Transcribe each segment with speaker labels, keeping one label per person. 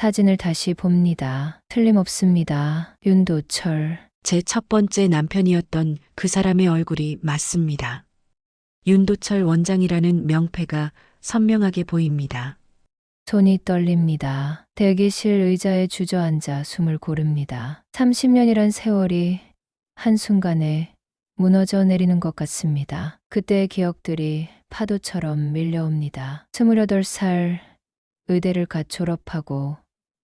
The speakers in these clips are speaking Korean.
Speaker 1: 사진을 다시 봅니다. 틀림없습니다. 윤도철.
Speaker 2: 제 첫 번째 남편이었던 그 사람의 얼굴이 맞습니다. 윤도철 원장이라는 명패가 선명하게 보입니다.
Speaker 1: 손이 떨립니다. 대기실 의자에 주저앉아 숨을 고릅니다. 30년이란 세월이 한순간에 무너져 내리는 것 같습니다. 그때의 기억들이 파도처럼 밀려옵니다. 28살 의대를 갓 졸업하고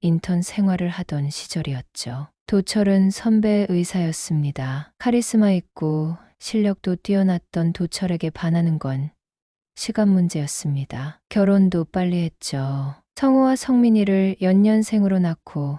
Speaker 1: 인턴 생활을 하던 시절이었죠. 도철은 선배 의사였습니다. 카리스마 있고 실력도 뛰어났던 도철에게 반하는 건 시간 문제였습니다. 결혼도 빨리 했죠. 성우와 성민이를 연년생으로 낳고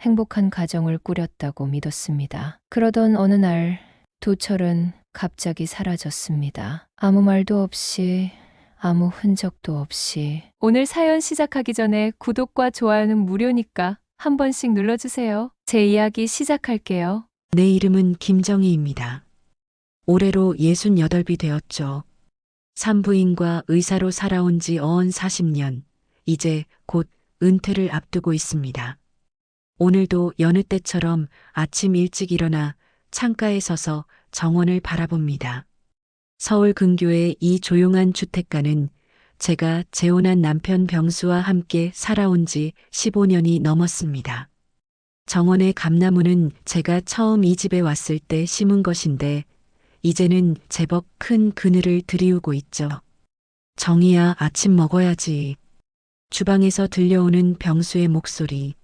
Speaker 1: 행복한 가정을 꾸렸다고 믿었습니다. 그러던 어느 날 도철은 갑자기 사라졌습니다. 아무 말도 없이, 아무 흔적도 없이. 오늘 사연 시작하기 전에 구독과 좋아요는 무료니까 한 번씩 눌러주세요. 제 이야기 시작할게요.
Speaker 2: 내 이름은 김정희입니다. 올해로 68이 되었죠. 산부인과 의사로 살아온 지 어언 40년, 이제 곧 은퇴를 앞두고 있습니다. 오늘도 여느 때처럼 아침 일찍 일어나 창가에 서서 정원을 바라봅니다. 서울 근교의 이 조용한 주택가는 제가 재혼한 남편 병수와 함께 살아온 지 15년이 넘었습니다. 정원의 감나무는 제가 처음 이 집에 왔을 때 심은 것인데 이제는 제법 큰 그늘을 들이우고 있죠. 정희야, 아침 먹어야지. 주방에서 들려오는 병수의 목소리.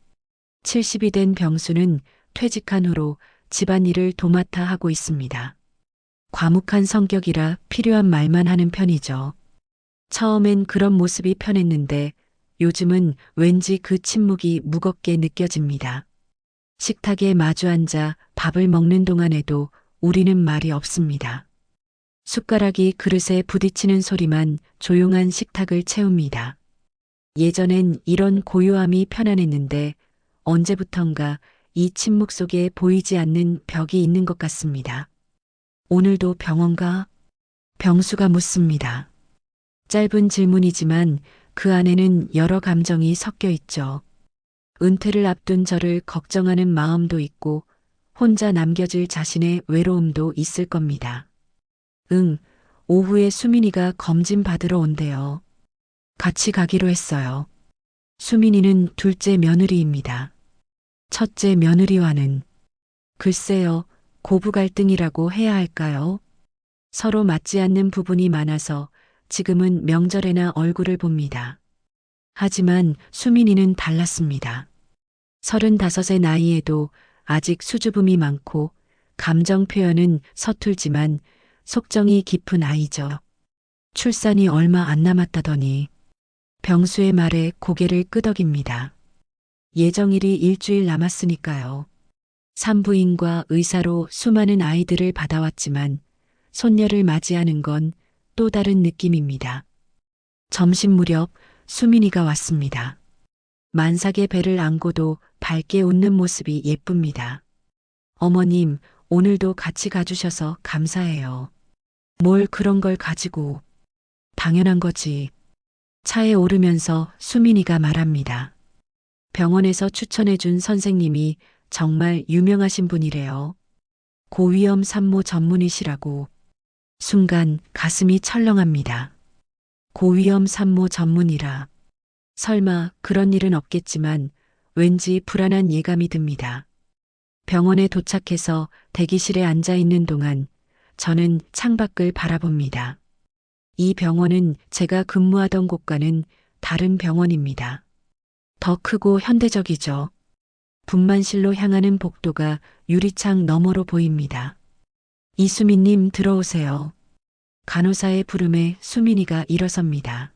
Speaker 2: 70이 된 병수는 퇴직한 후로 집안일을 도맡아 하고 있습니다. 과묵한 성격이라 필요한 말만 하는 편이죠. 처음엔 그런 모습이 편했는데 요즘은 왠지 그 침묵이 무겁게 느껴집니다. 식탁에 마주 앉아 밥을 먹는 동안에도 우리는 말이 없습니다. 숟가락이 그릇에 부딪히는 소리만 조용한 식탁을 채웁니다. 예전엔 이런 고요함이 편안했는데 언제부턴가 이 침묵 속에 보이지 않는 벽이 있는 것 같습니다. 오늘도 병원가? 병수가 묻습니다. 짧은 질문이지만 그 안에는 여러 감정이 섞여 있죠. 은퇴를 앞둔 저를 걱정하는 마음도 있고 혼자 남겨질 자신의 외로움도 있을 겁니다. 응, 오후에 수민이가 검진 받으러 온대요. 같이 가기로 했어요. 수민이는 둘째 며느리입니다. 첫째 며느리와는 글쎄요, 고부 갈등이라고 해야 할까요? 서로 맞지 않는 부분이 많아서 지금은 명절에나 얼굴을 봅니다. 하지만 수민이는 달랐습니다. 35의 나이에도 아직 수줍음이 많고 감정 표현은 서툴지만 속정이 깊은 아이죠. 출산이 얼마 안 남았다더니 병수의 말에 고개를 끄덕입니다. 예정일이 일주일 남았으니까요. 산부인과 의사로 수많은 아이들을 받아왔지만 손녀를 맞이하는 건 또 다른 느낌입니다. 점심 무렵 수민이가 왔습니다. 만삭의 배를 안고도 밝게 웃는 모습이 예쁩니다. 어머님, 오늘도 같이 가주셔서 감사해요. 뭘 그런 걸 가지고. 당연한 거지. 차에 오르면서 수민이가 말합니다. 병원에서 추천해준 선생님이 정말 유명하신 분이래요. 고위험 산모 전문이시라고. 순간 가슴이 철렁합니다. 고위험 산모 전문이라. 설마 그런 일은 없겠지만 왠지 불안한 예감이 듭니다. 병원에 도착해서 대기실에 앉아 있는 동안 저는 창밖을 바라봅니다. 이 병원은 제가 근무하던 곳과는 다른 병원입니다. 더 크고 현대적이죠. 분만실로 향하는 복도가 유리창 너머로 보입니다. 이수민님 들어오세요. 간호사의 부름에 수민이가 일어섭니다.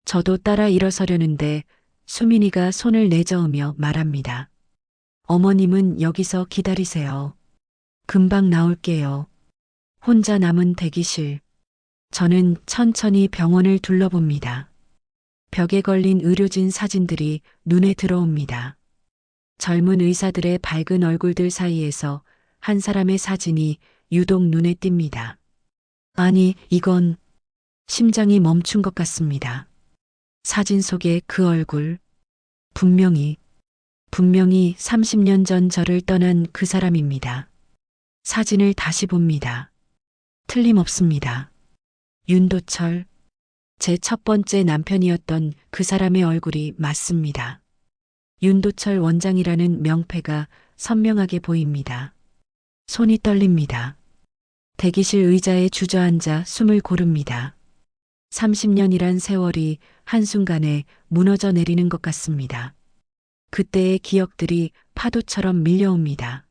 Speaker 2: 저도 따라 일어서려는데 수민이가 손을 내저으며 말합니다. 어머님은 여기서 기다리세요. 금방 나올게요. 혼자 남은 대기실. 저는 천천히 병원을 둘러봅니다. 벽에 걸린 의료진 사진들이 눈에 들어옵니다. 젊은 의사들의 밝은 얼굴들 사이에서 한 사람의 사진이 유독 눈에 띕니다. 아니, 이건 심장이 멈춘 것 같습니다. 사진 속의 그 얼굴. 분명히 30년 전 저를 떠난 그 사람입니다. 사진을 다시 봅니다. 틀림없습니다. 윤도철, 제 첫 번째 남편이었던 그 사람의 얼굴이 맞습니다. 윤도철 원장이라는 명패가 선명하게 보입니다. 손이 떨립니다. 대기실 의자에 주저앉아 숨을 고릅니다. 30년이란 세월이 한순간에 무너져 내리는 것 같습니다. 그때의 기억들이 파도처럼 밀려옵니다.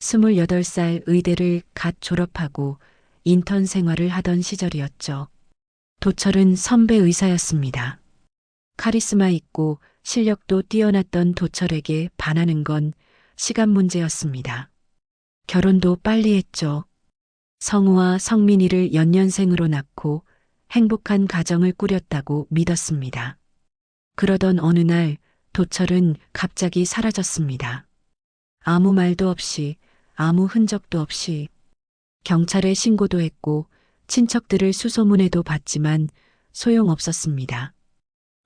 Speaker 2: 28살 의대를 갓 졸업하고 인턴 생활을 하던 시절이었죠. 도철은 선배 의사였습니다. 카리스마 있고 실력도 뛰어났던 도철에게 반하는 건 시간 문제였습니다. 결혼도 빨리 했죠. 성우와 성민이를 연년생으로 낳고 행복한 가정을 꾸렸다고 믿었습니다. 그러던 어느 날 도철은 갑자기 사라졌습니다. 아무 말도 없이, 아무 흔적도 없이. 경찰에 신고도 했고 친척들을 수소문해도 봤지만 소용없었습니다.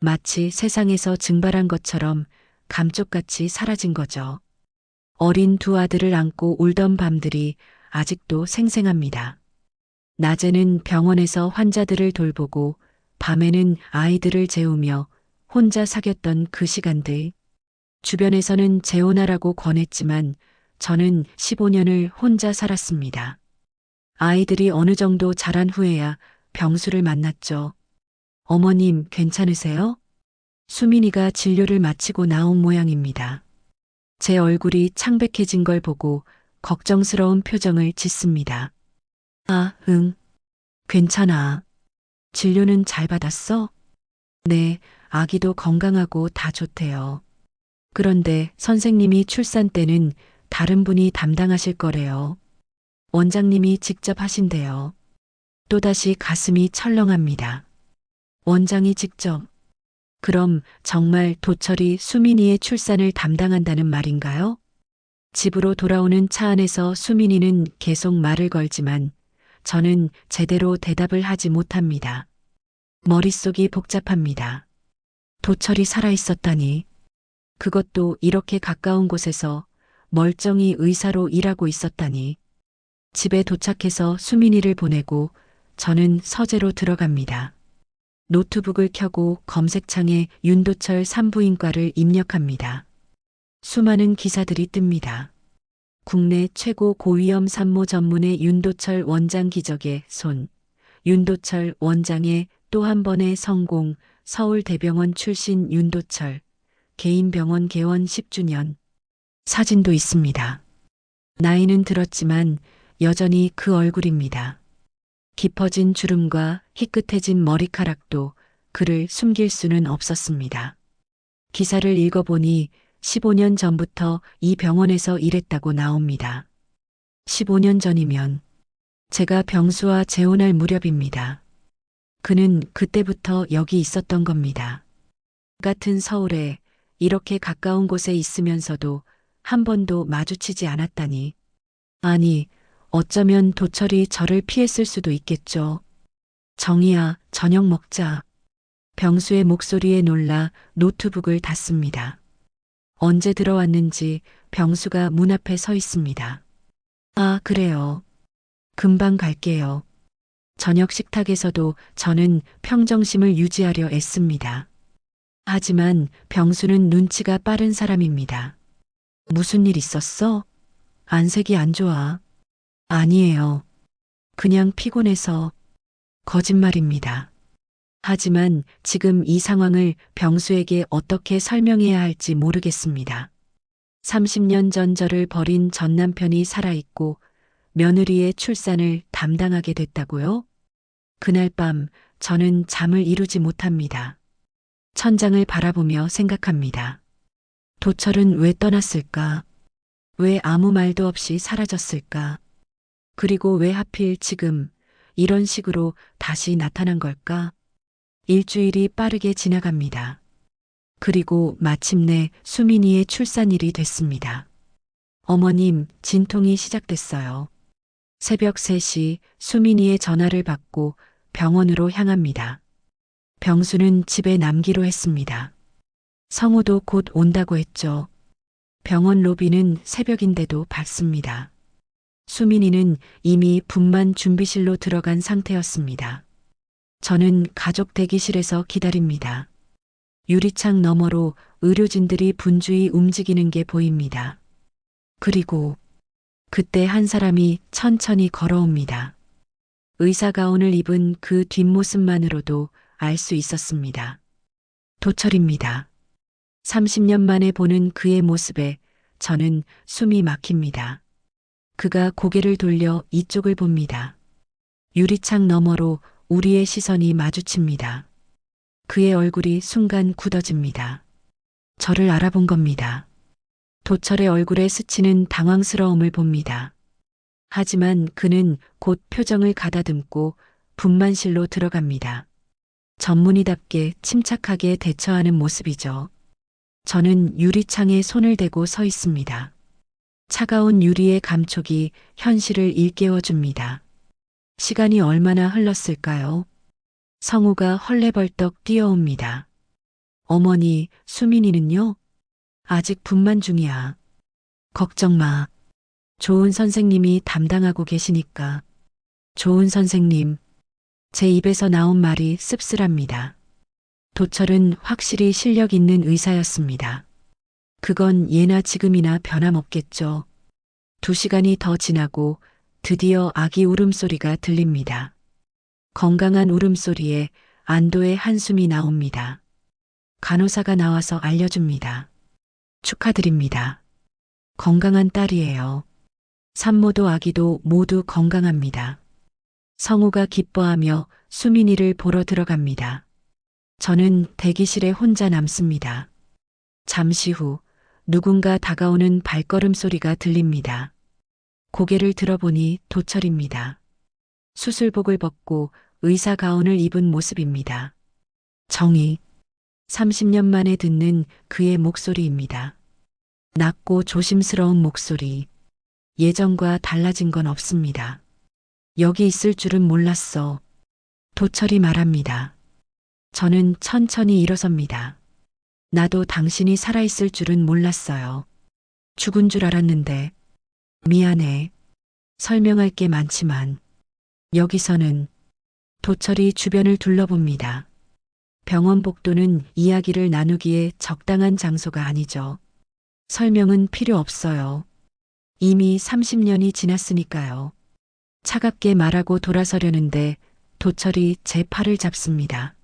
Speaker 2: 마치 세상에서 증발한 것처럼 감쪽같이 사라진 거죠. 어린 두 아들을 안고 울던 밤들이 아직도 생생합니다. 낮에는 병원에서 환자들을 돌보고 밤에는 아이들을 재우며 혼자 사귀었던 그 시간들. 주변에서는 재혼하라고 권했지만 저는 15년을 혼자 살았습니다. 아이들이 어느 정도 자란 후에야 병수를 만났죠. 어머님 괜찮으세요? 수민이가 진료를 마치고 나온 모양입니다. 제 얼굴이 창백해진 걸 보고 걱정스러운 표정을 짓습니다. 아, 응. 괜찮아. 진료는 잘 받았어? 네, 아기도 건강하고 다 좋대요. 그런데 선생님이 출산 때는 다른 분이 담당하실 거래요. 원장님이 직접 하신대요. 또다시 가슴이 철렁합니다. 원장이 직접. 그럼 정말 도철이 수민이의 출산을 담당한다는 말인가요? 집으로 돌아오는 차 안에서 수민이는 계속 말을 걸지만 저는 제대로 대답을 하지 못합니다. 머릿속이 복잡합니다. 도철이 살아있었다니. 그것도 이렇게 가까운 곳에서 멀쩡히 의사로 일하고 있었다니. 집에 도착해서 수민이를 보내고 저는 서재로 들어갑니다. 노트북을 켜고 검색창에 윤도철 산부인과를 입력합니다. 수많은 기사들이 뜹니다. 국내 최고 고위험 산모 전문의 윤도철 원장 기적의 손, 윤도철 원장의 또 한 번의 성공, 서울대병원 출신 윤도철, 개인 병원 개원 10주년. 사진도 있습니다. 나이는 들었지만 여전히 그 얼굴입니다. 깊어진 주름과 희끗해진 머리카락도 그를 숨길 수는 없었습니다. 기사를 읽어보니 15년 전부터 이 병원에서 일했다고 나옵니다. 15년 전이면 제가 병수와 재혼할 무렵입니다. 그는 그때부터 여기 있었던 겁니다. 같은 서울에 이렇게 가까운 곳에 있으면서도 한 번도 마주치지 않았다니. 아니, 어쩌면 도철이 저를 피했을 수도 있겠죠. 정희야, 저녁 먹자. 병수의 목소리에 놀라 노트북을 닫습니다. 언제 들어왔는지 병수가 문 앞에 서 있습니다. 아, 그래요. 금방 갈게요. 저녁 식탁에서도 저는 평정심을 유지하려 애씁니다. 하지만 병수는 눈치가 빠른 사람입니다. 무슨 일 있었어? 안색이 안 좋아. 아니에요. 그냥 피곤해서. 거짓말입니다. 하지만 지금 이 상황을 병수에게 어떻게 설명해야 할지 모르겠습니다. 30년 전 저를 버린 전 남편이 살아있고 며느리의 출산을 담당하게 됐다고요? 그날 밤 저는 잠을 이루지 못합니다. 천장을 바라보며 생각합니다. 도철은 왜 떠났을까? 왜 아무 말도 없이 사라졌을까? 그리고 왜 하필 지금 이런 식으로 다시 나타난 걸까? 일주일이 빠르게 지나갑니다. 그리고 마침내 수민이의 출산일이 됐습니다. 어머님, 진통이 시작됐어요. 새벽 3시 수민이의 전화를 받고 병원으로 향합니다. 병수는 집에 남기로 했습니다. 성우도 곧 온다고 했죠. 병원 로비는 새벽인데도 밝습니다. 수민이는 이미 분만 준비실로 들어간 상태였습니다. 저는 가족 대기실에서 기다립니다. 유리창 너머로 의료진들이 분주히 움직이는 게 보입니다. 그리고 그때 한 사람이 천천히 걸어옵니다. 의사 가운을 입은 그 뒷모습만으로도 알 수 있었습니다. 도철입니다. 30년 만에 보는 그의 모습에 저는 숨이 막힙니다. 그가 고개를 돌려 이쪽을 봅니다. 유리창 너머로 우리의 시선이 마주칩니다. 그의 얼굴이 순간 굳어집니다. 저를 알아본 겁니다. 도철의 얼굴에 스치는 당황스러움을 봅니다. 하지만 그는 곧 표정을 가다듬고 분만실로 들어갑니다. 전문의답게 침착하게 대처하는 모습이죠. 저는 유리창에 손을 대고 서 있습니다. 차가운 유리의 감촉이 현실을 일깨워줍니다. 시간이 얼마나 흘렀을까요? 성우가 헐레벌떡 뛰어옵니다. 어머니, 수민이는요? 아직 분만 중이야. 걱정 마. 좋은 선생님이 담당하고 계시니까. 좋은 선생님. 제 입에서 나온 말이 씁쓸합니다. 도철은 확실히 실력 있는 의사였습니다. 그건 예나 지금이나 변함없겠죠. 2시간이 더 지나고 드디어 아기 울음소리가 들립니다. 건강한 울음소리에 안도의 한숨이 나옵니다. 간호사가 나와서 알려줍니다. 축하드립니다. 건강한 딸이에요. 산모도 아기도 모두 건강합니다. 성우가 기뻐하며 수민이를 보러 들어갑니다. 저는 대기실에 혼자 남습니다. 잠시 후 누군가 다가오는 발걸음 소리가 들립니다. 고개를 들어보니 도철입니다. 수술복을 벗고 의사 가운을 입은 모습입니다. 정희. 30년 만에 듣는 그의 목소리입니다. 낮고 조심스러운 목소리. 예전과 달라진 건 없습니다. 여기 있을 줄은 몰랐어. 도철이 말합니다. 저는 천천히 일어섭니다. 나도 당신이 살아있을 줄은 몰랐어요. 죽은 줄 알았는데. 미안해. 설명할 게 많지만. 여기서는 도철이 주변을 둘러봅니다. 병원 복도는 이야기를 나누기에 적당한 장소가 아니죠. 설명은 필요 없어요. 이미 30년이 지났으니까요. 차갑게 말하고 돌아서려는데 도철이 제 팔을 잡습니다.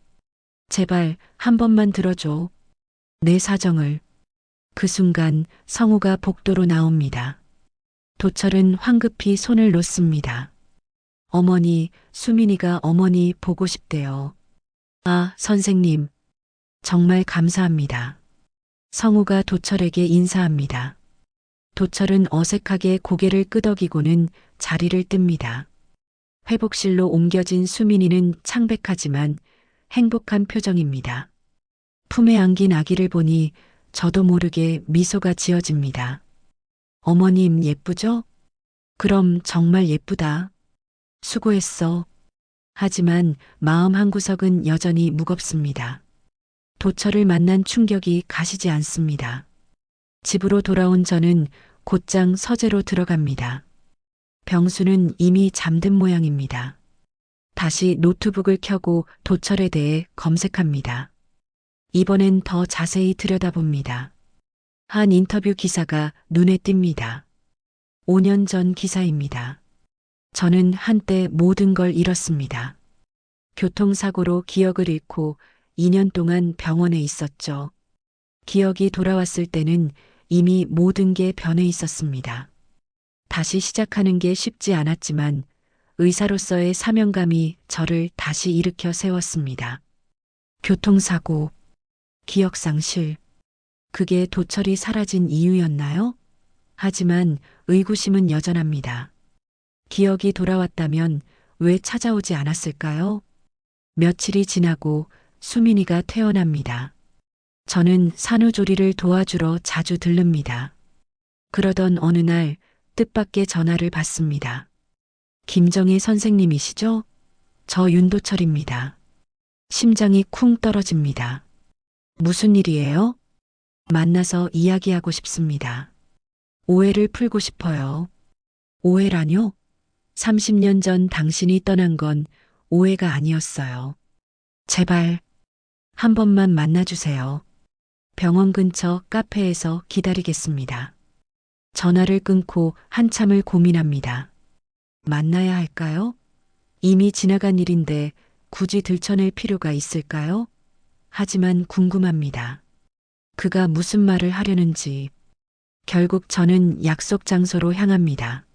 Speaker 2: 제발 한 번만 들어줘. 내 사정을. 그 순간 성우가 복도로 나옵니다. 도철은 황급히 손을 놓습니다. 어머니, 수민이가 어머니 보고 싶대요. 아, 선생님. 정말 감사합니다. 성우가 도철에게 인사합니다. 도철은 어색하게 고개를 끄덕이고는 자리를 뜹니다. 회복실로 옮겨진 수민이는 창백하지만 행복한 표정입니다. 품에 안긴 아기를 보니 저도 모르게 미소가 지어집니다. 어머님 예쁘죠? 그럼 정말 예쁘다. 수고했어. 하지만 마음 한구석은 여전히 무겁습니다. 도철을 만난 충격이 가시지 않습니다. 집으로 돌아온 저는 곧장 서재로 들어갑니다. 병수는 이미 잠든 모양입니다. 다시 노트북을 켜고 도철에 대해 검색합니다. 이번엔 더 자세히 들여다봅니다. 한 인터뷰 기사가 눈에 띕니다. 5년 전 기사입니다. 저는 한때 모든 걸 잃었습니다. 교통사고로 기억을 잃고 2년 동안 병원에 있었죠. 기억이 돌아왔을 때는 이미 모든 게 변해 있었습니다. 다시 시작하는 게 쉽지 않았지만 의사로서의 사명감이 저를 다시 일으켜 세웠습니다. 교통사고, 기억상실. 그게 도철이 사라진 이유였나요? 하지만 의구심은 여전합니다. 기억이 돌아왔다면 왜 찾아오지 않았을까요? 며칠이 지나고 수민이가 태어납니다. 저는 산후조리를 도와주러 자주 들릅니다. 그러던 어느 날 뜻밖의 전화를 받습니다. 김정희 선생님이시죠? 저 윤도철입니다. 심장이 쿵 떨어집니다. 무슨 일이에요? 만나서 이야기하고 싶습니다. 오해를 풀고 싶어요. 오해라뇨? 30년 전 당신이 떠난 건 오해가 아니었어요. 제발 한 번만 만나주세요. 병원 근처 카페에서 기다리겠습니다. 전화를 끊고 한참을 고민합니다. 만나야 할까요? 이미 지나간 일인데 굳이 들춰낼 필요가 있을까요? 하지만 궁금합니다. 그가 무슨 말을 하려는지. 결국 저는 약속 장소로 향합니다.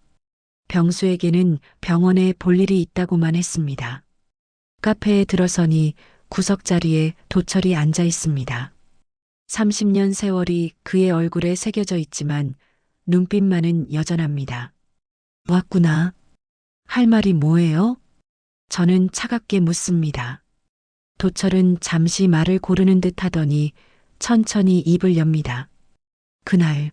Speaker 2: 병수에게는 병원에 볼 일이 있다고만 했습니다. 카페에 들어서니 구석자리에 도철이 앉아 있습니다. 30년 세월이 그의 얼굴에 새겨져 있지만 눈빛만은 여전합니다. 왔구나. 할 말이 뭐예요? 저는 차갑게 묻습니다. 도철은 잠시 말을 고르는 듯 하더니 천천히 입을 엽니다. 그날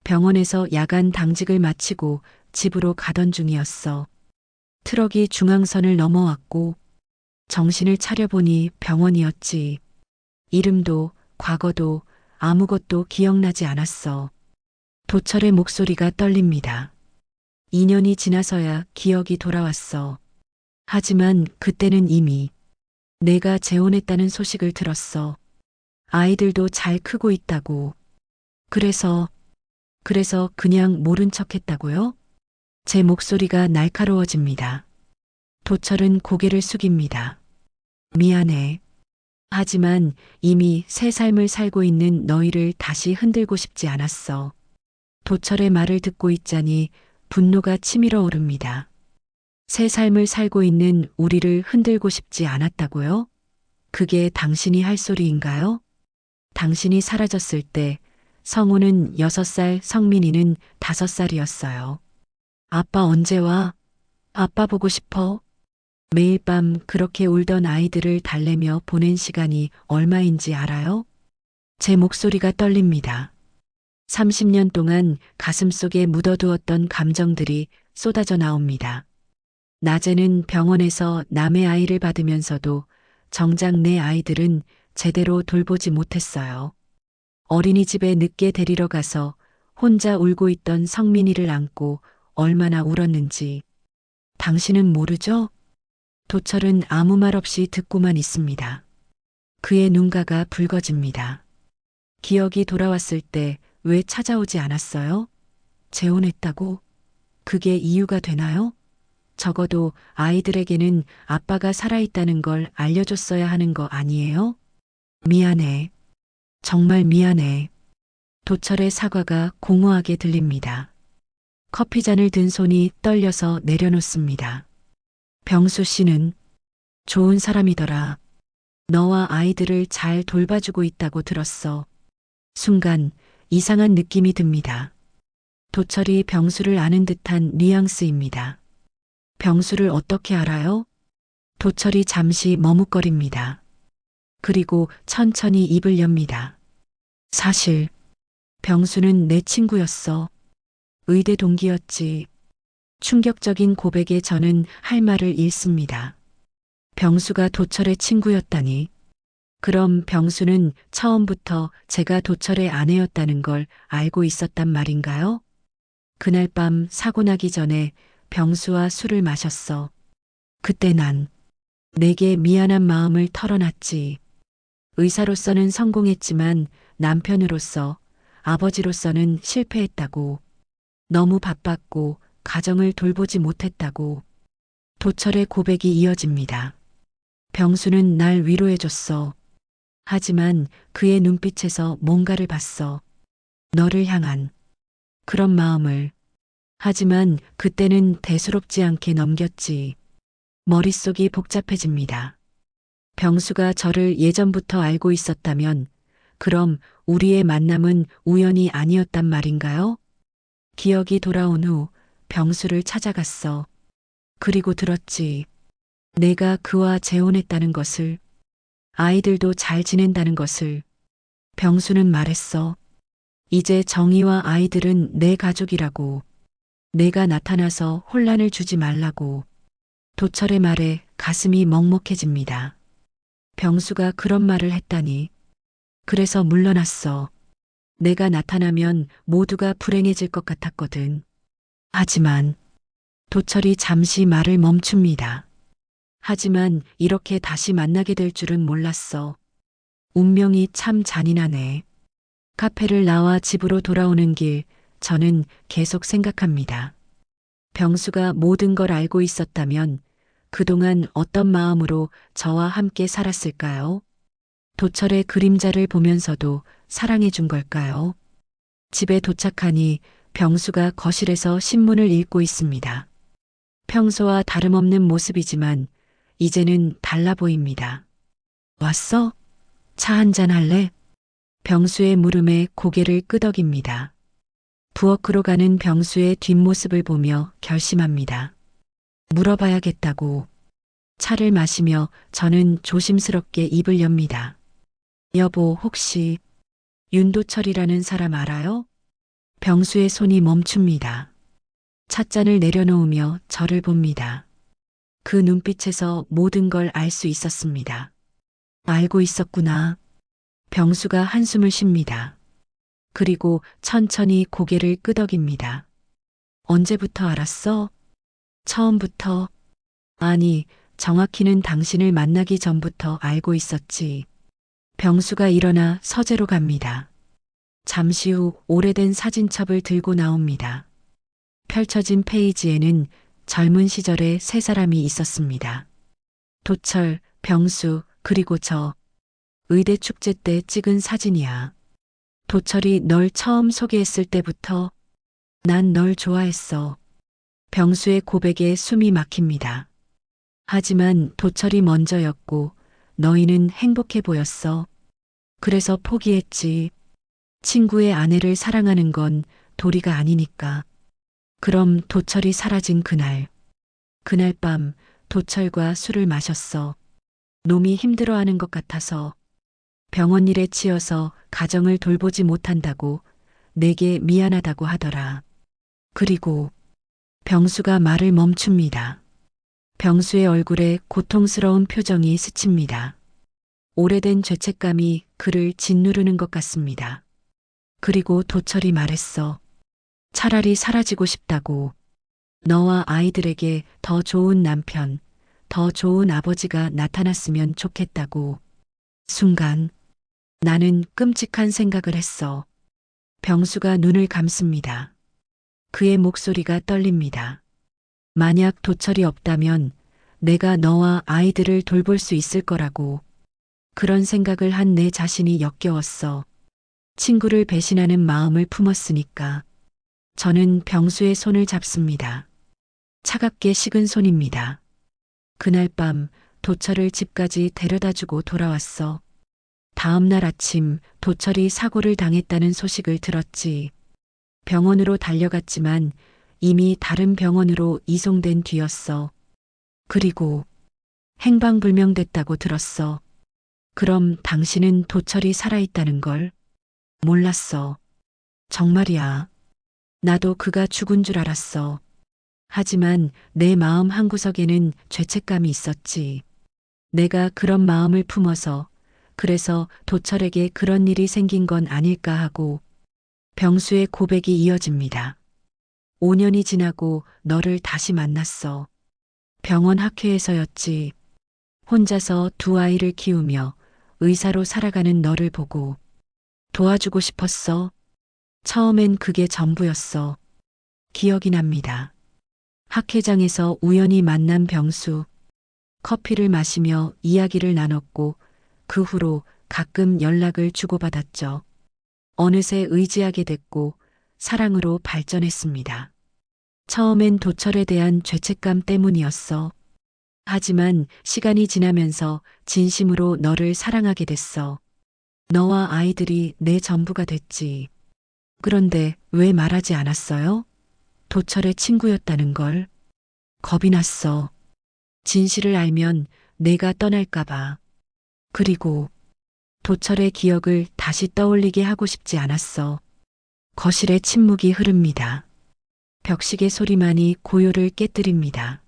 Speaker 2: 병원에서 야간 당직을 마치고 집으로 가던 중이었어. 트럭이 중앙선을 넘어왔고 정신을 차려보니 병원이었지. 이름도 과거도 아무것도 기억나지 않았어. 도철의 목소리가 떨립니다. 2년이 지나서야 기억이 돌아왔어. 하지만 그때는 이미 내가 재혼했다는 소식을 들었어. 아이들도 잘 크고 있다고. 그래서 그냥 모른 척 했다고요? 제 목소리가 날카로워집니다. 도철은 고개를 숙입니다. 미안해. 하지만 이미 새 삶을 살고 있는 너희를 다시 흔들고 싶지 않았어. 도철의 말을 듣고 있자니 분노가 치밀어 오릅니다. 새 삶을 살고 있는 우리를 흔들고 싶지 않았다고요? 그게 당신이 할 소리인가요? 당신이 사라졌을 때 성우는 6살, 성민이는 5살이었어요. 아빠 언제 와? 아빠 보고 싶어. 매일 밤 그렇게 울던 아이들을 달래며 보낸 시간이 얼마인지 알아요? 제 목소리가 떨립니다. 30년 동안 가슴속에 묻어두었던 감정들이 쏟아져 나옵니다. 낮에는 병원에서 남의 아이를 받으면서도 정작 내 아이들은 제대로 돌보지 못했어요. 어린이집에 늦게 데리러 가서 혼자 울고 있던 성민이를 안고 얼마나 울었는지. 당신은 모르죠? 도철은 아무 말 없이 듣고만 있습니다. 그의 눈가가 붉어집니다. 기억이 돌아왔을 때 왜 찾아오지 않았어요? 재혼했다고? 그게 이유가 되나요? 적어도 아이들에게는 아빠가 살아있다는 걸 알려줬어야 하는 거 아니에요? 미안해. 정말 미안해. 도철의 사과가 공허하게 들립니다. 커피잔을 든 손이 떨려서 내려놓습니다. 병수 씨는 좋은 사람이더라. 너와 아이들을 잘 돌봐주고 있다고 들었어. 순간 이상한 느낌이 듭니다. 도철이 병수를 아는 듯한 뉘앙스입니다. 병수를 어떻게 알아요? 도철이 잠시 머뭇거립니다. 그리고 천천히 입을 엽니다. 사실 병수는 내 친구였어. 의대 동기였지. 충격적인 고백에 저는 할 말을 잃습니다. 병수가 도철의 친구였다니. 그럼 병수는 처음부터 제가 도철의 아내였다는 걸 알고 있었단 말인가요? 그날 밤 사고 나기 전에 병수와 술을 마셨어. 그때 난 내게 미안한 마음을 털어놨지. 의사로서는 성공했지만 남편으로서, 아버지로서는 실패했다고. 너무 바빴고 가정을 돌보지 못했다고. 도철의 고백이 이어집니다. 병수는 날 위로해줬어. 하지만 그의 눈빛에서 뭔가를 봤어. 너를 향한 그런 마음을. 하지만 그때는 대수롭지 않게 넘겼지. 머릿속이 복잡해집니다. 병수가 저를 예전부터 알고 있었다면 그럼 우리의 만남은 우연이 아니었단 말인가요? 기억이 돌아온 후 병수를 찾아갔어. 그리고 들었지. 내가 그와 재혼했다는 것을, 아이들도 잘 지낸다는 것을. 병수는 말했어. 이제 정희와 아이들은 내 가족이라고. 내가 나타나서 혼란을 주지 말라고. 도철의 말에 가슴이 먹먹해집니다. 병수가 그런 말을 했다니. 그래서 물러났어. 내가 나타나면 모두가 불행해질 것 같았거든. 하지만 도철이 잠시 말을 멈춥니다. 하지만 이렇게 다시 만나게 될 줄은 몰랐어. 운명이 참 잔인하네. 카페를 나와 집으로 돌아오는 길, 저는 계속 생각합니다. 병수가 모든 걸 알고 있었다면 그동안 어떤 마음으로 저와 함께 살았을까요? 도철의 그림자를 보면서도 사랑해 준 걸까요? 집에 도착하니 병수가 거실에서 신문을 읽고 있습니다. 평소와 다름없는 모습이지만 이제는 달라 보입니다. 왔어? 차 한잔 할래? 병수의 물음에 고개를 끄덕입니다. 부엌으로 가는 병수의 뒷모습을 보며 결심합니다. 물어봐야겠다고. 차를 마시며 저는 조심스럽게 입을 엽니다. 여보, 혹시 윤도철이라는 사람 알아요? 병수의 손이 멈춥니다. 찻잔을 내려놓으며 저를 봅니다. 그 눈빛에서 모든 걸 알 수 있었습니다. 알고 있었구나. 병수가 한숨을 쉽니다. 그리고 천천히 고개를 끄덕입니다. 언제부터 알았어? 처음부터. 아니, 정확히는 당신을 만나기 전부터 알고 있었지. 병수가 일어나 서재로 갑니다. 잠시 후 오래된 사진첩을 들고 나옵니다. 펼쳐진 페이지에는 젊은 시절의 세 사람이 있었습니다. 도철, 병수, 그리고 저. 의대 축제 때 찍은 사진이야. 도철이 널 처음 소개했을 때부터 난 널 좋아했어. 병수의 고백에 숨이 막힙니다. 하지만 도철이 먼저였고 너희는 행복해 보였어. 그래서 포기했지. 친구의 아내를 사랑하는 건 도리가 아니니까. 그럼 도철이 사라진 그날. 그날 밤 도철과 술을 마셨어. 놈이 힘들어하는 것 같아서 병원 일에 치여서 가정을 돌보지 못한다고 내게 미안하다고 하더라. 그리고 병수가 말을 멈춥니다. 병수의 얼굴에 고통스러운 표정이 스칩니다. 오래된 죄책감이 그를 짓누르는 것 같습니다. 그리고 도철이 말했어. 차라리 사라지고 싶다고. 너와 아이들에게 더 좋은 남편, 더 좋은 아버지가 나타났으면 좋겠다고. 순간 나는 끔찍한 생각을 했어. 병수가 눈을 감습니다. 그의 목소리가 떨립니다. 만약 도철이 없다면 내가 너와 아이들을 돌볼 수 있을 거라고. 그런 생각을 한 내 자신이 역겨웠어. 친구를 배신하는 마음을 품었으니까. 저는 병수의 손을 잡습니다. 차갑게 식은 손입니다. 그날 밤 도철을 집까지 데려다주고 돌아왔어. 다음 날 아침 도철이 사고를 당했다는 소식을 들었지. 병원으로 달려갔지만 이미 다른 병원으로 이송된 뒤였어. 그리고 행방불명됐다고 들었어. 그럼 당신은 도철이 살아있다는 걸 몰랐어. 정말이야. 나도 그가 죽은 줄 알았어. 하지만 내 마음 한구석에는 죄책감이 있었지. 내가 그런 마음을 품어서 그래서 도철에게 그런 일이 생긴 건 아닐까 하고. 병수의 고백이 이어집니다. 5년이 지나고 너를 다시 만났어. 병원 학회에서였지. 혼자서 두 아이를 키우며 의사로 살아가는 너를 보고 도와주고 싶었어. 처음엔 그게 전부였어. 기억이 납니다. 학회장에서 우연히 만난 병수. 커피를 마시며 이야기를 나눴고 그 후로 가끔 연락을 주고받았죠. 어느새 의지하게 됐고 사랑으로 발전했습니다. 처음엔 도철에 대한 죄책감 때문이었어. 하지만 시간이 지나면서 진심으로 너를 사랑하게 됐어. 너와 아이들이 내 전부가 됐지. 그런데 왜 말하지 않았어요? 도철의 친구였다는 걸. 겁이 났어. 진실을 알면 내가 떠날까봐. 그리고 도철의 기억을 다시 떠올리게 하고 싶지 않았어. 거실에 침묵이 흐릅니다. 벽시계 소리만이 고요를 깨뜨립니다.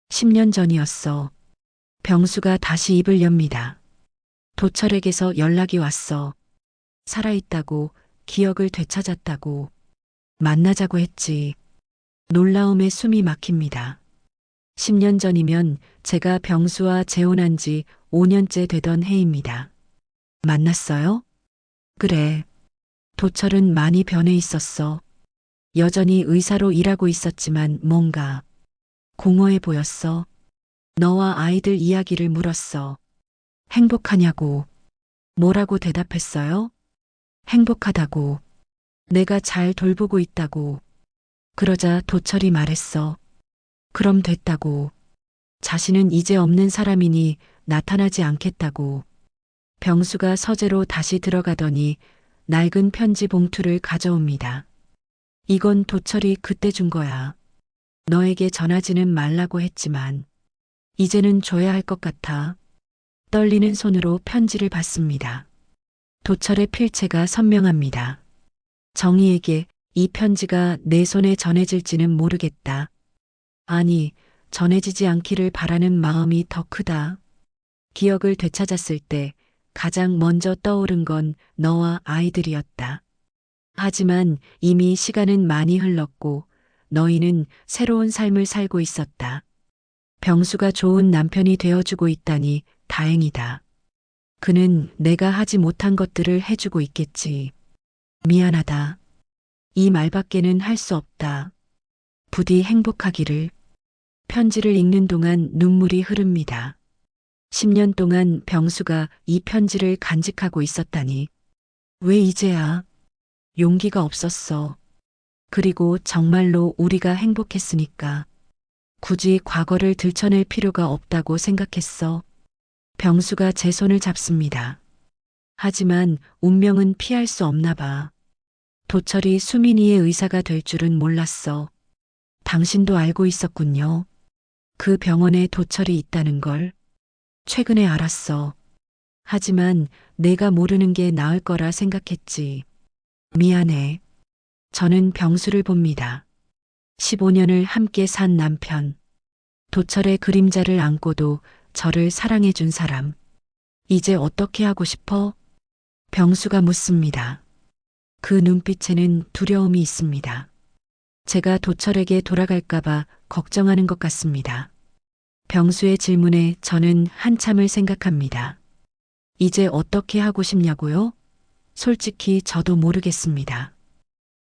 Speaker 2: 10년 전이었어. 병수가 다시 입을 엽니다. 도철에게서 연락이 왔어. 살아있다고 기억을 되찾았다고. 만나자고 했지. 놀라움에 숨이 막힙니다. 10년 전이면 제가 병수와 재혼한 지 5년째 되던 해입니다. 만났어요? 그래. 도철은 많이 변해 있었어. 여전히 의사로 일하고 있었지만 뭔가 공허해 보였어. 너와 아이들 이야기를 물었어. 행복하냐고. 뭐라고 대답했어요? 행복하다고. 내가 잘 돌보고 있다고. 그러자 도철이 말했어. 그럼 됐다고. 자신은 이제 없는 사람이니 나타나지 않겠다고. 병수가 서재로 다시 들어가더니 낡은 편지 봉투를 가져옵니다. 이건 도철이 그때 준 거야. 너에게 전하지는 말라고 했지만 이제는 줘야 할 것 같아. 떨리는 손으로 편지를 받습니다. 도철의 필체가 선명합니다. 정희에게 이 편지가 내 손에 전해질지는 모르겠다. 아니, 전해지지 않기를 바라는 마음이 더 크다. 기억을 되찾았을 때 가장 먼저 떠오른 건 너와 아이들이었다. 하지만 이미 시간은 많이 흘렀고 너희는 새로운 삶을 살고 있었다. 병수가 좋은 남편이 되어주고 있다니 다행이다. 그는 내가 하지 못한 것들을 해주고 있겠지. 미안하다. 이 말밖에는 할 수 없다. 부디 행복하기를. 편지를 읽는 동안 눈물이 흐릅니다. 10년 동안 병수가 이 편지를 간직하고 있었다니. 왜 이제야? 용기가 없었어. 그리고 정말로 우리가 행복했으니까. 굳이 과거를 들춰낼 필요가 없다고 생각했어. 병수가 제 손을 잡습니다. 하지만 운명은 피할 수 없나 봐. 도철이 수민이의 의사가 될 줄은 몰랐어. 당신도 알고 있었군요. 그 병원에 도철이 있다는 걸. 최근에 알았어. 하지만 내가 모르는 게 나을 거라 생각했지. 미안해. 저는 병수를 봅니다. 15년을 함께 산 남편. 도철의 그림자를 안고도 저를 사랑해준 사람. 이제 어떻게 하고 싶어? 병수가 묻습니다. 그 눈빛에는 두려움이 있습니다. 제가 도철에게 돌아갈까봐 걱정하는 것 같습니다. 병수의 질문에 저는 한참을 생각합니다. 이제 어떻게 하고 싶냐고요? 솔직히 저도 모르겠습니다.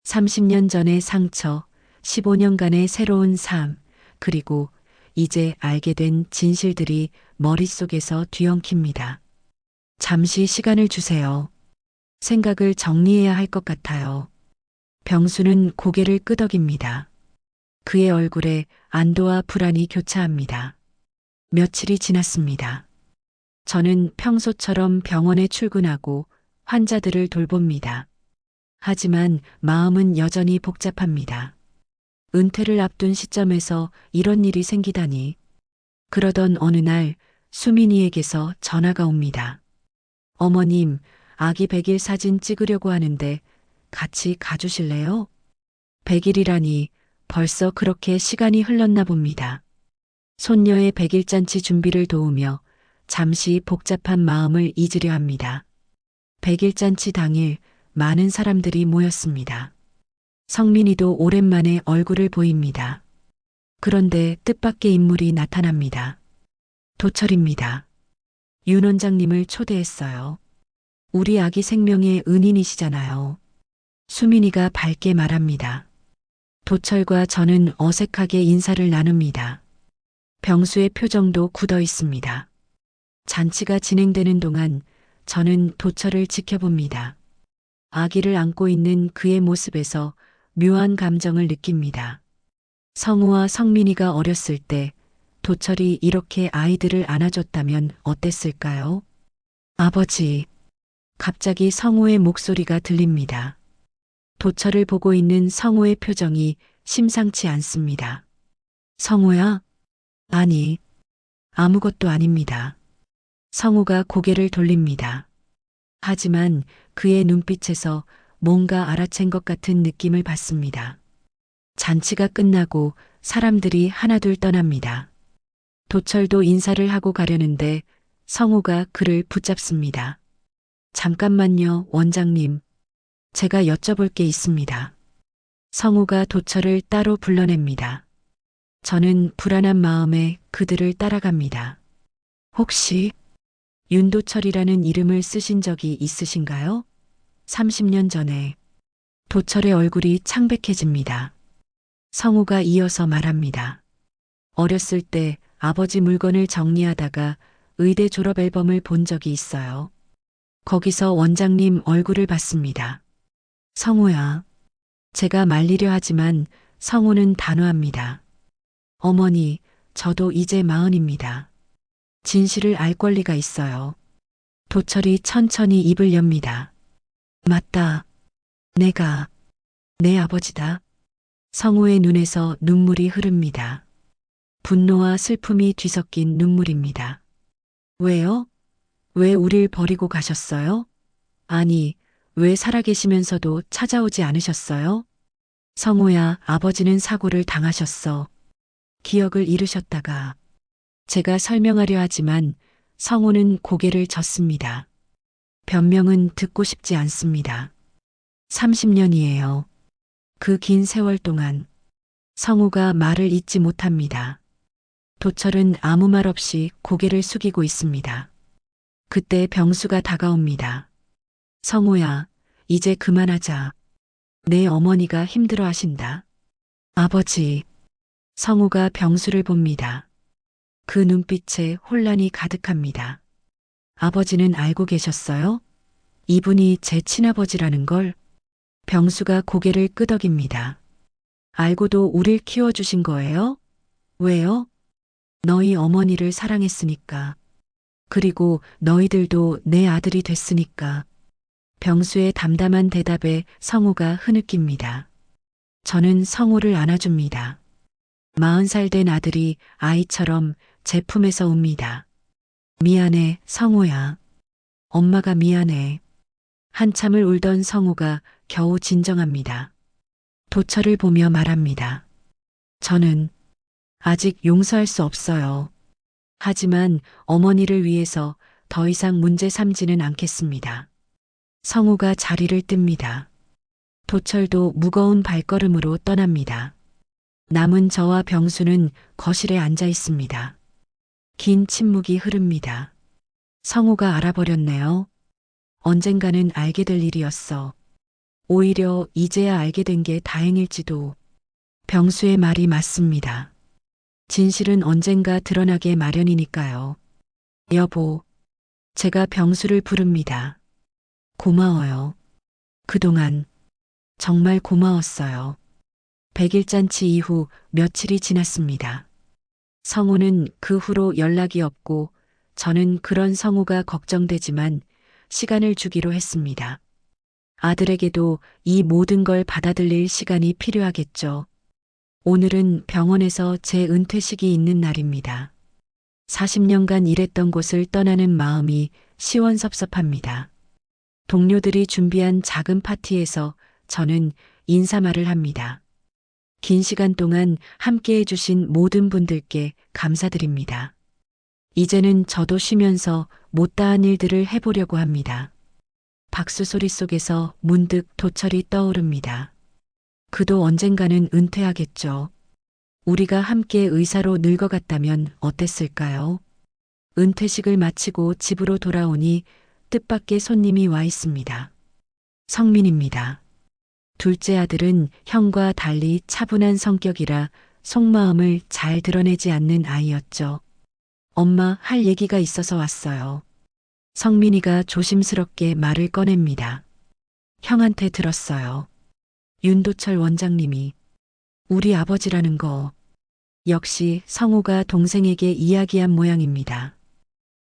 Speaker 2: 30년 전의 상처, 15년간의 새로운 삶, 그리고 이제 알게 된 진실들이 머릿속에서 뒤엉킵니다. 잠시 시간을 주세요. 생각을 정리해야 할 것 같아요. 병수는 고개를 끄덕입니다. 그의 얼굴에 안도와 불안이 교차합니다. 며칠이 지났습니다. 저는 평소처럼 병원에 출근하고 환자들을 돌봅니다. 하지만 마음은 여전히 복잡합니다. 은퇴를 앞둔 시점에서 이런 일이 생기다니. 그러던 어느 날 수민이에게서 전화가 옵니다. 어머님, 아기 100일 사진 찍으려고 하는데 같이 가주실래요? 100일이라니 벌써 그렇게 시간이 흘렀나 봅니다. 손녀의 100일 잔치 준비를 도우며 잠시 복잡한 마음을 잊으려 합니다. 100일 잔치 당일 많은 사람들이 모였습니다. 성민이도 오랜만에 얼굴을 보입니다. 그런데 뜻밖의 인물이 나타납니다. 도철입니다. 윤 원장님을 초대했어요. 우리 아기 생명의 은인이시잖아요. 수민이가 밝게 말합니다. 도철과 저는 어색하게 인사를 나눕니다. 병수의 표정도 굳어 있습니다. 잔치가 진행되는 동안 저는 도철을 지켜봅니다. 아기를 안고 있는 그의 모습에서 묘한 감정을 느낍니다. 성우와 성민이가 어렸을 때 도철이 이렇게 아이들을 안아줬다면 어땠을까요? 아버지. 갑자기 성우의 목소리가 들립니다. 도철을 보고 있는 성우의 표정이 심상치 않습니다. 성우야? 아니, 아무것도 아닙니다. 성우가 고개를 돌립니다. 하지만 그의 눈빛에서 뭔가 알아챈 것 같은 느낌을 받습니다. 잔치가 끝나고 사람들이 하나둘 떠납니다. 도철도 인사를 하고 가려는데 성우가 그를 붙잡습니다. 잠깐만요, 원장님. 제가 여쭤볼 게 있습니다. 성우가 도철을 따로 불러냅니다. 저는 불안한 마음에 그들을 따라갑니다. 혹시 윤도철이라는 이름을 쓰신 적이 있으신가요? 30년 전에 도철의 얼굴이 창백해집니다. 성우가 이어서 말합니다. 어렸을 때 아버지 물건을 정리하다가 의대 졸업 앨범을 본 적이 있어요. 거기서 원장님 얼굴을 봤습니다. 성우야. 제가 말리려 하지만 성우는 단호합니다. 어머니, 저도 이제 40입니다. 진실을 알 권리가 있어요. 도철이 천천히 입을 엽니다. 맞다. 내가 내 아버지다. 성우의 눈에서 눈물이 흐릅니다. 분노와 슬픔이 뒤섞인 눈물입니다. 왜요? 왜 우릴 버리고 가셨어요? 아니, 왜 살아계시면서도 찾아오지 않으셨어요? 성우야, 아버지는 사고를 당하셨어. 기억을 잃으셨다가. 제가 설명하려 하지만 성우는 고개를 젓습니다. 변명은 듣고 싶지 않습니다. 30년이에요. 그 긴 세월 동안 성우가 말을 잇지 못합니다. 도철은 아무 말 없이 고개를 숙이고 있습니다. 그때 병수가 다가옵니다. 성우야, 이제 그만하자. 내 어머니가 힘들어 하신다. 아버지. 성우가 병수를 봅니다. 그 눈빛에 혼란이 가득합니다. 아버지는 알고 계셨어요? 이분이 제 친아버지라는 걸. 병수가 고개를 끄덕입니다. 알고도 우릴 키워주신 거예요? 왜요? 너희 어머니를 사랑했으니까. 그리고 너희들도 내 아들이 됐으니까. 병수의 담담한 대답에 성우가 흐느낍니다. 저는 성우를 안아줍니다. 40살 된 아들이 아이처럼 제 품에서 웁니다. 미안해, 성우야. 엄마가 미안해. 한참을 울던 성우가 겨우 진정합니다. 도철을 보며 말합니다. 저는 아직 용서할 수 없어요. 하지만 어머니를 위해서 더 이상 문제 삼지는 않겠습니다. 성우가 자리를 뜹니다. 도철도 무거운 발걸음으로 떠납니다. 남은 저와 병수는 거실에 앉아 있습니다. 긴 침묵이 흐릅니다. 성우가 알아버렸네요. 언젠가는 알게 될 일이었어. 오히려 이제야 알게 된 게 다행일지도. 병수의 말이 맞습니다. 진실은 언젠가 드러나게 마련이니까요. 여보, 제가 병수를 부릅니다. 고마워요. 그동안 정말 고마웠어요. 100일잔치 이후 며칠이 지났습니다. 성우는 그 후로 연락이 없고 저는 그런 성우가 걱정되지만 시간을 주기로 했습니다. 아들에게도 이 모든 걸 받아들일 시간이 필요하겠죠. 오늘은 병원에서 제 은퇴식이 있는 날입니다. 40년간 일했던 곳을 떠나는 마음이 시원섭섭합니다. 동료들이 준비한 작은 파티에서 저는 인사말을 합니다. 긴 시간 동안 함께 해주신 모든 분들께 감사드립니다. 이제는 저도 쉬면서 못다한 일들을 해보려고 합니다. 박수 소리 속에서 문득 도철이 떠오릅니다. 그도 언젠가는 은퇴하겠죠. 우리가 함께 의사로 늙어갔다면 어땠을까요? 은퇴식을 마치고 집으로 돌아오니 뜻밖의 손님이 와 있습니다. 성민입니다. 둘째 아들은 형과 달리 차분한 성격이라 속마음을 잘 드러내지 않는 아이였죠. 엄마, 할 얘기가 있어서 왔어요. 성민이가 조심스럽게 말을 꺼냅니다. 형한테 들었어요. 윤도철 원장님이 우리 아버지라는 거. 역시 성우가 동생에게 이야기한 모양입니다.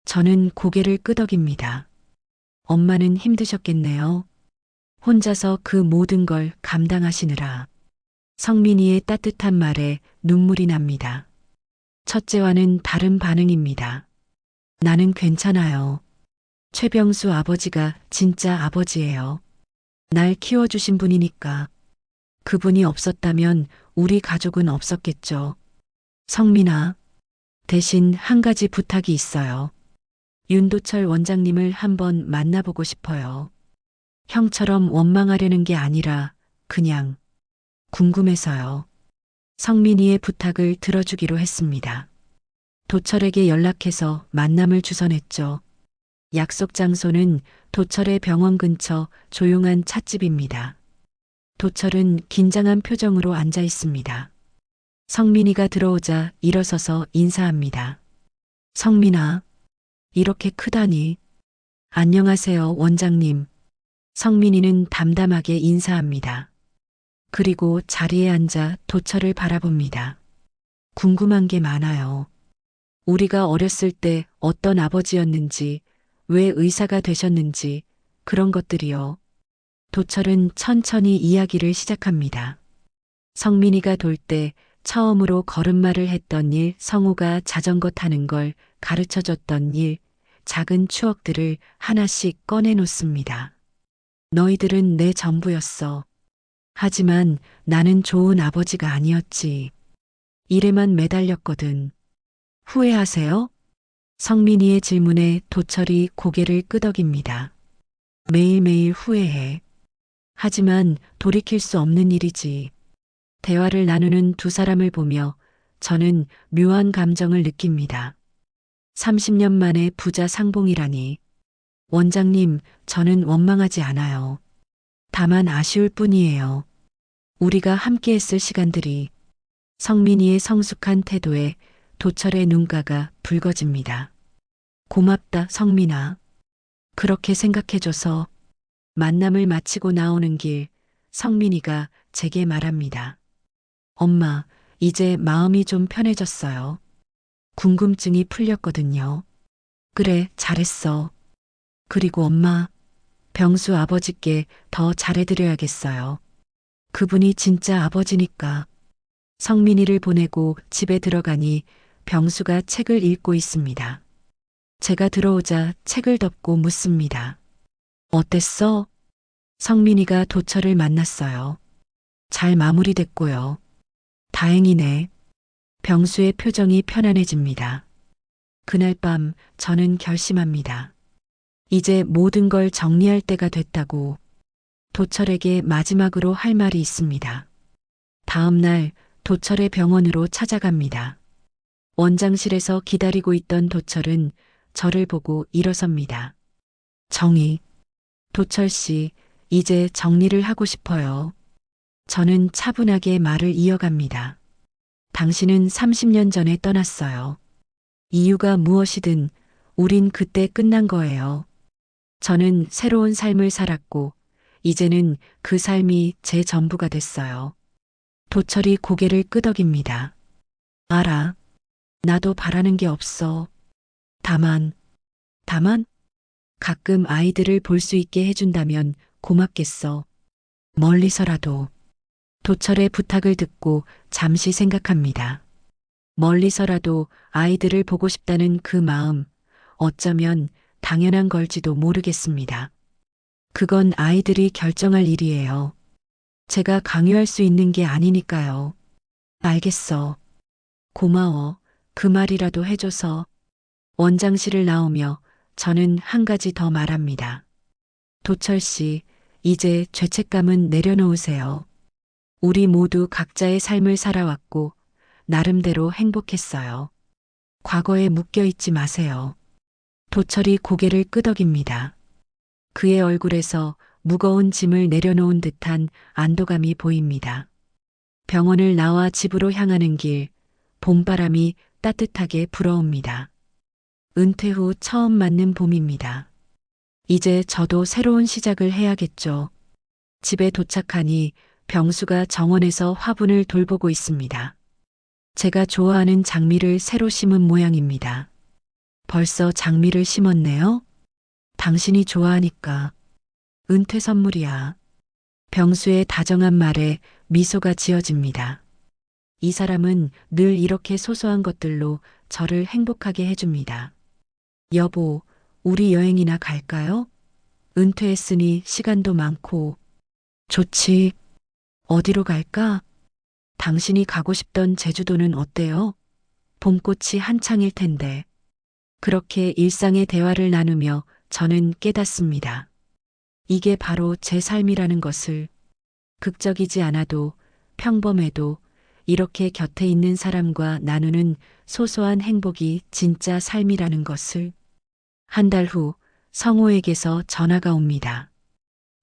Speaker 2: 저는 고개를 끄덕입니다. 엄마는 힘드셨겠네요. 혼자서 그 모든 걸 감당하시느라. 성민이의 따뜻한 말에 눈물이 납니다. 첫째와는 다른 반응입니다. 나는 괜찮아요. 최병수 아버지가 진짜 아버지예요. 날 키워주신 분이니까. 그분이 없었다면 우리 가족은 없었겠죠. 성민아, 대신 한 가지 부탁이 있어요. 윤도철 원장님을 한번 만나보고 싶어요. 형처럼 원망하려는 게 아니라 그냥 궁금해서요. 성민이의 부탁을 들어주기로 했습니다. 도철에게 연락해서 만남을 주선했죠. 약속 장소는 도철의 병원 근처 조용한 찻집입니다. 도철은 긴장한 표정으로 앉아 있습니다. 성민이가 들어오자 일어서서 인사합니다. 성민아, 이렇게 크다니. 안녕하세요, 원장님. 성민이는 담담하게 인사합니다. 그리고 자리에 앉아 도철을 바라봅니다. 궁금한 게 많아요. 우리가 어렸을 때 어떤 아버지였는지, 왜 의사가 되셨는지, 그런 것들이요. 도철은 천천히 이야기를 시작합니다. 성민이가 돌 때 처음으로 걸음마를 했던 일, 성우가 자전거 타는 걸 가르쳐 줬던 일, 작은 추억들을 하나씩 꺼내 놓습니다. 너희들은 내 전부였어. 하지만 나는 좋은 아버지가 아니었지. 일에만 매달렸거든. 후회하세요? 성민이의 질문에 도철이 고개를 끄덕입니다. 매일매일 후회해. 하지만 돌이킬 수 없는 일이지. 대화를 나누는 두 사람을 보며 저는 묘한 감정을 느낍니다. 30년 만에 부자 상봉이라니. 원장님, 저는 원망하지 않아요. 다만 아쉬울 뿐이에요. 우리가 함께했을 시간들이. 성민이의 성숙한 태도에 도철의 눈가가 붉어집니다. 고맙다, 성민아. 그렇게 생각해줘서. 만남을 마치고 나오는 길, 성민이가 제게 말합니다. 엄마, 이제 마음이 좀 편해졌어요. 궁금증이 풀렸거든요. 그래, 잘했어. 그리고 엄마, 병수 아버지께 더 잘해드려야겠어요. 그분이 진짜 아버지니까. 성민이를 보내고 집에 들어가니 병수가 책을 읽고 있습니다. 제가 들어오자 책을 덮고 묻습니다. 어땠어? 성민이가 도철을 만났어요. 잘 마무리됐고요. 다행이네. 병수의 표정이 편안해집니다. 그날 밤 저는 결심합니다. 이제 모든 걸 정리할 때가 됐다고. 도철에게 마지막으로 할 말이 있습니다. 다음 날 도철의 병원으로 찾아갑니다. 원장실에서 기다리고 있던 도철은 저를 보고 일어섭니다. 정희, 도철 씨, 이제 정리를 하고 싶어요. 저는 차분하게 말을 이어갑니다. 당신은 30년 전에 떠났어요. 이유가 무엇이든 우린 그때 끝난 거예요. 저는 새로운 삶을 살았고 이제는 그 삶이 제 전부가 됐어요. 도철이 고개를 끄덕입니다. 알아. 나도 바라는 게 없어. 다만 가끔 아이들을 볼 수 있게 해준다면 고맙겠어. 멀리서라도. 도철의 부탁을 듣고 잠시 생각합니다. 멀리서라도 아이들을 보고 싶다는 그 마음, 어쩌면 당연한 걸지도 모르겠습니다. 그건 아이들이 결정할 일이에요. 제가 강요할 수 있는 게 아니니까요. 알겠어. 고마워. 그 말이라도 해줘서. 원장실을 나오며 저는 한 가지 더 말합니다. 도철 씨, 이제 죄책감은 내려놓으세요. 우리 모두 각자의 삶을 살아왔고 나름대로 행복했어요. 과거에 묶여 있지 마세요. 도철이 고개를 끄덕입니다. 그의 얼굴에서 무거운 짐을 내려놓은 듯한 안도감이 보입니다. 병원을 나와 집으로 향하는 길, 봄바람이 따뜻하게 불어옵니다. 은퇴 후 처음 맞는 봄입니다. 이제 저도 새로운 시작을 해야겠죠. 집에 도착하니 병수가 정원에서 화분을 돌보고 있습니다. 제가 좋아하는 장미를 새로 심은 모양입니다. 벌써 장미를 심었네요? 당신이 좋아하니까. 은퇴 선물이야. 병수의 다정한 말에 미소가 지어집니다. 이 사람은 늘 이렇게 소소한 것들로 저를 행복하게 해줍니다. 여보, 우리 여행이나 갈까요? 은퇴했으니 시간도 많고. 좋지. 어디로 갈까? 당신이 가고 싶던 제주도는 어때요? 봄꽃이 한창일 텐데. 그렇게 일상의 대화를 나누며 저는 깨닫습니다. 이게 바로 제 삶이라는 것을, 극적이지 않아도 평범해도 이렇게 곁에 있는 사람과 나누는 소소한 행복이 진짜 삶이라는 것을. 한 달 후 성호에게서 전화가 옵니다.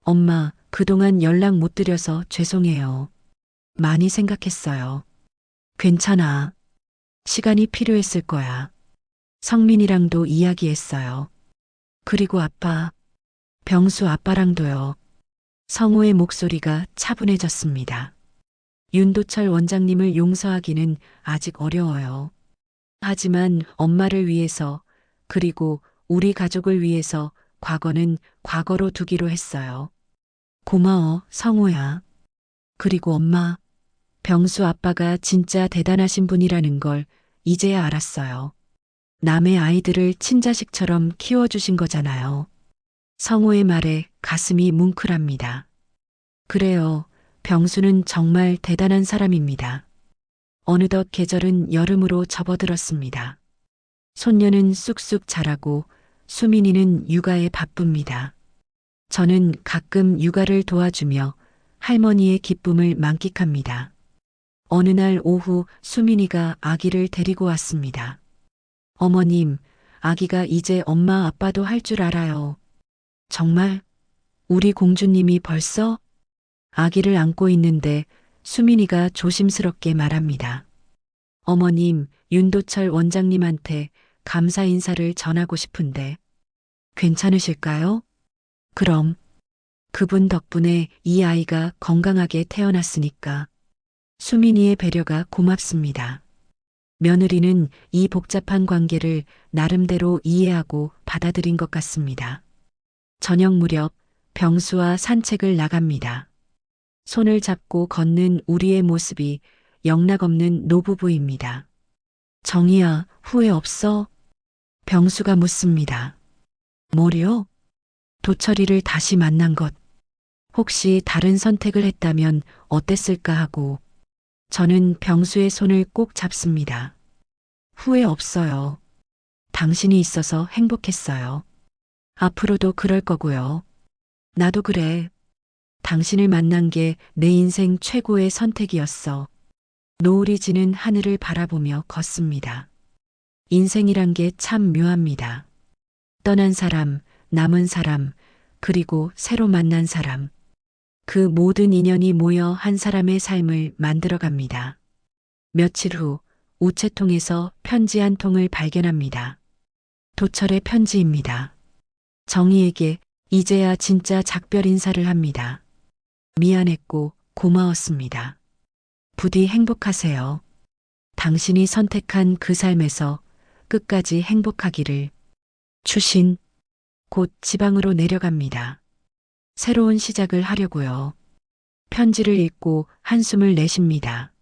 Speaker 2: 엄마, 그동안 연락 못 드려서 죄송해요. 많이 생각했어요. 괜찮아. 시간이 필요했을 거야. 성민이랑도 이야기했어요. 그리고 아빠, 병수 아빠랑도요. 성호의 목소리가 차분해졌습니다. 윤도철 원장님을 용서하기는 아직 어려워요. 하지만 엄마를 위해서, 그리고 우리 가족을 위해서 과거는 과거로 두기로 했어요. 고마워, 성호야. 그리고 엄마, 병수 아빠가 진짜 대단하신 분이라는 걸 이제야 알았어요. 남의 아이들을 친자식처럼 키워주신 거잖아요. 성호의 말에 가슴이 뭉클합니다. 그래요, 병수는 정말 대단한 사람입니다. 어느덧 계절은 여름으로 접어들었습니다. 손녀는 쑥쑥 자라고 수민이는 육아에 바쁩니다. 저는 가끔 육아를 도와주며 할머니의 기쁨을 만끽합니다. 어느 날 오후 수민이가 아기를 데리고 왔습니다. 어머님, 아기가 이제 엄마 아빠도 할 줄 알아요. 정말? 우리 공주님이 벌써? 아기를 안고 있는데 수민이가 조심스럽게 말합니다. 어머님, 윤도철 원장님한테 감사 인사를 전하고 싶은데 괜찮으실까요? 그럼 그분 덕분에 이 아이가 건강하게 태어났으니까 수민이의 배려가 고맙습니다. 며느리는 이 복잡한 관계를 나름대로 이해하고 받아들인 것 같습니다. 저녁 무렵 병수와 산책을 나갑니다. 손을 잡고 걷는 우리의 모습이 영락없는 노부부입니다. 정희야, 후회 없어? 병수가 묻습니다. 뭐요? 도철이를 다시 만난 것. 혹시 다른 선택을 했다면 어땠을까 하고. 저는 병수의 손을 꼭 잡습니다. 후회 없어요. 당신이 있어서 행복했어요. 앞으로도 그럴 거고요. 나도 그래. 당신을 만난 게 내 인생 최고의 선택이었어. 노을이 지는 하늘을 바라보며 걷습니다. 인생이란 게 참 묘합니다. 떠난 사람, 남은 사람, 그리고 새로 만난 사람. 그 모든 인연이 모여 한 사람의 삶을 만들어갑니다. 며칠 후 우체통에서 편지 한 통을 발견합니다. 도철의 편지입니다. 정희에게 이제야 진짜 작별 인사를 합니다. 미안했고 고마웠습니다. 부디 행복하세요. 당신이 선택한 그 삶에서 끝까지 행복하기를. 추신. 곧 지방으로 내려갑니다. 새로운 시작을 하려고요. 편지를 읽고 한숨을 내쉽니다.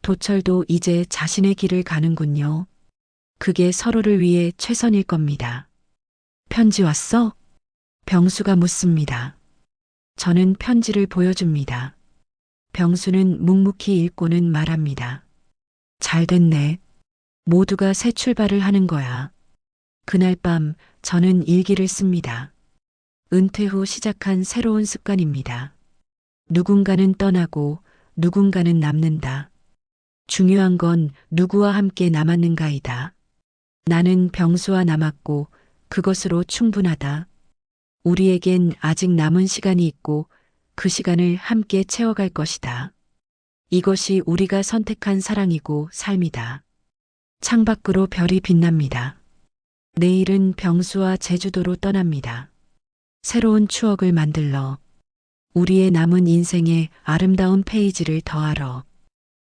Speaker 2: 도철도 이제 자신의 길을 가는군요. 그게 서로를 위해 최선일 겁니다. 편지 왔어? 병수가 묻습니다. 저는 편지를 보여줍니다. 병수는 묵묵히 읽고는 말합니다. 잘 됐네. 모두가 새 출발을 하는 거야. 그날 밤 저는 일기를 씁니다. 은퇴 후 시작한 새로운 습관입니다. 누군가는 떠나고 누군가는 남는다. 중요한 건 누구와 함께 남았는가이다. 나는 병수와 남았고 그것으로 충분하다. 우리에겐 아직 남은 시간이 있고 그 시간을 함께 채워갈 것이다. 이것이 우리가 선택한 사랑이고 삶이다. 창밖으로 별이 빛납니다. 내일은 병수와 제주도로 떠납니다. 새로운 추억을 만들러 우리의 남은 인생에 아름다운 페이지를 더하러.